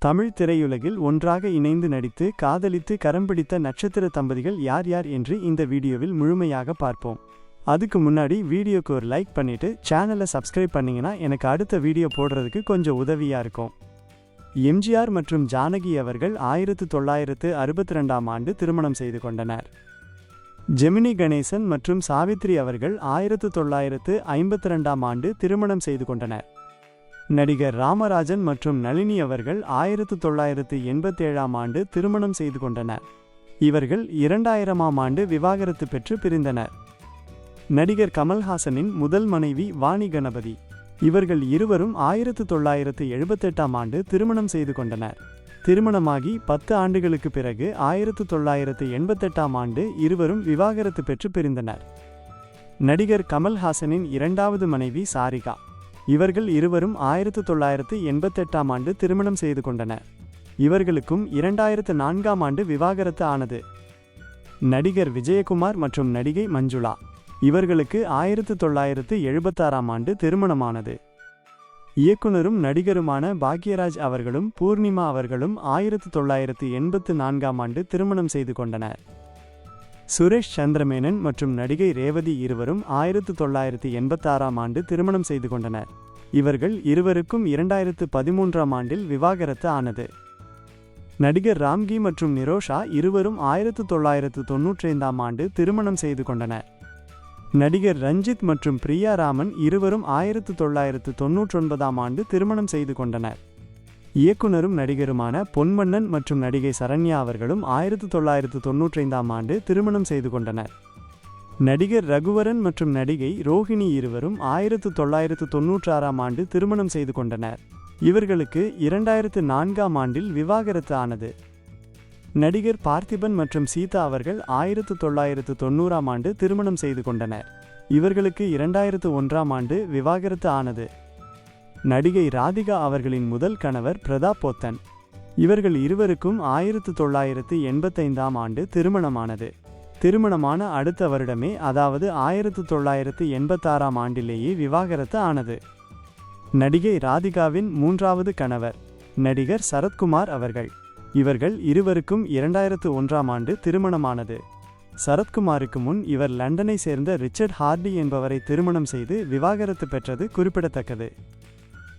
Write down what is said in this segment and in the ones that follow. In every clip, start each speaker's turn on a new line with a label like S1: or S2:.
S1: தமிழ் திரையுலகில் ஒன்றாக இணைந்து நடித்து காதலித்து கரம் பிடித்த நட்சத்திர தம்பதிகள் யார் யார் என்று இந்த வீடியோவில் முழுமையாக பார்ப்போம். அதுக்கு முன்னாடி வீடியோக்கு ஒரு லைக் பண்ணிட்டு சேனலை சப்ஸ்கிரைப் பண்ணீங்கன்னா எனக்கு அடுத்த வீடியோ போடுறதுக்கு கொஞ்சம் உதவியா இருக்கும். எம்ஜிஆர் மற்றும் ஜானகி அவர்கள் 1962ஆம் ஆண்டு திருமணம் செய்து கொண்டனர். ஜெமினி கணேசன் மற்றும் சாவித்ரி அவர்கள் 1952ஆம் ஆண்டு திருமணம் செய்து கொண்டனர். நடிகர் ராமராஜன் மற்றும் நளினி அவர்கள் 1987ஆம் ஆண்டு திருமணம் செய்து கொண்டனர். இவர்கள் 2000ஆம் ஆண்டு விவாகரத்து பெற்று பிரிந்தனர். நடிகர் கமல்ஹாசனின் முதல் மனைவி வாணி கணபதி. இவர்கள் இருவரும் 1978ஆம் ஆண்டு திருமணம் செய்து கொண்டனர். திருமணமாகி 10 ஆண்டுகளுக்கு பிறகு 1988ஆம் ஆண்டு இருவரும் விவாகரத்து பெற்று பிரிந்தனர். நடிகர் கமல்ஹாசனின் இரண்டாவது மனைவி சாரிகா. இவர்கள் இருவரும் 1988ஆம் ஆண்டு திருமணம் செய்து கொண்டனர். இவர்களுக்கும் 2004ஆம் ஆண்டு விவாகரத்து ஆனது. நடிகர் விஜயகுமார் மற்றும் நடிகை மஞ்சுளா. இவர்களுக்கு 1976ஆம் ஆண்டு திருமணமானது. இயக்குனரும் நடிகருமான பாக்யராஜ் அவர்களும் பூர்ணிமா அவர்களும் 1984ஆம் ஆண்டு திருமணம் செய்து கொண்டனர். சுரேஷ் சந்திரமேனன் மற்றும் நடிகை ரேவதி இருவரும் 1986ஆம் ஆண்டு திருமணம் செய்து கொண்டனர். இவர்கள் இருவருக்கும் 2013ஆம் ஆண்டில் விவாகரத்து ஆனது. நடிகர் ராம்கி மற்றும் நிரோஷா இருவரும் 1995ஆம் ஆண்டு திருமணம் செய்து கொண்டனர். நடிகர் ரஞ்சித் மற்றும் பிரியா ராமன் இருவரும் 1999ஆம் ஆண்டு திருமணம் செய்து கொண்டனர். இயக்குனரும் நடிகருமான பொன்மன்னன் மற்றும் நடிகை சரண்யா அவர்களும் 1995ஆம் ஆண்டு திருமணம் செய்து கொண்டனர். நடிகர் ரகுவரன் மற்றும் நடிகை ரோஹிணி இருவரும் 1996ஆம் ஆண்டு திருமணம் செய்து கொண்டனர். இவர்களுக்கு 2004ஆம் ஆண்டில் விவாகரத்து ஆனது. நடிகர் பார்த்திபன் மற்றும் சீதா அவர்கள் 1990ஆம் ஆண்டு திருமணம் செய்து கொண்டனர். இவர்களுக்கு 2001ஆம் ஆண்டு விவாகரத்து ஆனது. நடிகை ராதிகா அவர்களின் முதல் கணவர் பிரதாப் போத்தன். இவர்கள் இருவருக்கும் 1985ஆம் ஆண்டு திருமணமானது. திருமணமான அடுத்த வருடமே, அதாவது 1986ஆம் ஆண்டிலேயே விவாகரத்து ஆனது. நடிகை ராதிகாவின் மூன்றாவது கணவர் நடிகர் சரத்குமார் அவர்கள். இவர்கள் இருவருக்கும் 2001ஆம் ஆண்டு திருமணமானது. சரத்குமாருக்கு முன் இவர் லண்டனை சேர்ந்த ரிச்சர்ட் ஹார்டி என்பவரை திருமணம் செய்து விவாகரத்து பெற்றது குறிப்பிடத்தக்கது.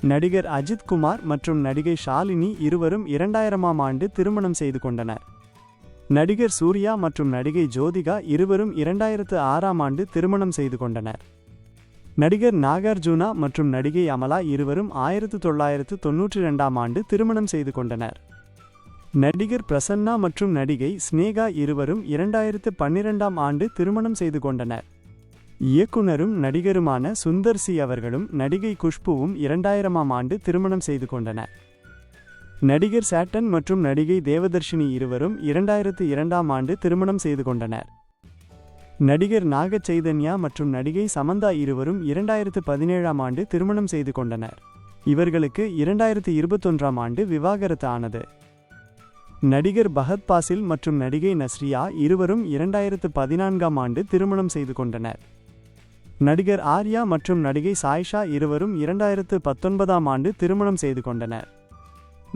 S1: நடிகர் அஜித் குமார் மற்றும் நடிகை ஷாலினி இருவரும் 2000ஆம் ஆண்டு திருமணம் செய்து கொண்டனர். நடிகர் சூர்யா மற்றும் நடிகை ஜோதிகா இருவரும் 2006ஆம் ஆண்டு திருமணம் செய்து கொண்டனர். நடிகர் நாகார்ஜுனா மற்றும் நடிகை அமலா இருவரும் 1992ஆம் ஆண்டு திருமணம் செய்து கொண்டனர். நடிகர் பிரசன்னா மற்றும் நடிகை ஸ்னேகா இருவரும் 2012ஆம் ஆண்டு திருமணம் செய்து கொண்டனர். இயக்குனரும் நடிகருமான சுந்தர் சி அவர்களும் நடிகை குஷ்புவும் 2000ஆம் ஆண்டு திருமணம் செய்து கொண்டனர். நடிகர் சேட்டன் மற்றும் நடிகை தேவதர்ஷினி இருவரும் 2002ஆம் ஆண்டு திருமணம் செய்து கொண்டனர். நடிகர் நாக சைதன்யா மற்றும் நடிகை சமந்தா இருவரும் 2017ஆம் ஆண்டு திருமணம் செய்து கொண்டனர். இவர்களுக்கு 2021ஆம் ஆண்டு விவாகரத்து ஆனது. நடிகர் பஹத் பாசில் மற்றும் நடிகை நஸ்ரியா இருவரும் 2014ஆம் ஆண்டு திருமணம் செய்து கொண்டனர். நடிகர் ஆர்யா மற்றும் நடிகை சாய்ஷா இருவரும் 2019ஆம் ஆண்டு திருமணம் செய்து கொண்டனர்.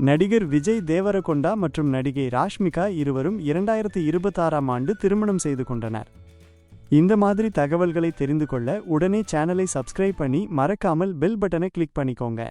S1: நடிகர் விஜய் தேவரகொண்டா மற்றும் நடிகை ராஷ்மிகா இருவரும் 2026ஆம் ஆண்டு திருமணம் செய்து கொண்டனர். இந்த மாதிரி தகவல்களை தெரிந்து கொள்ள உடனே சேனலை சப்ஸ்கிரைப் பண்ணி மறக்காமல் பெல் பட்டனை கிளிக் பண்ணிக்கோங்க.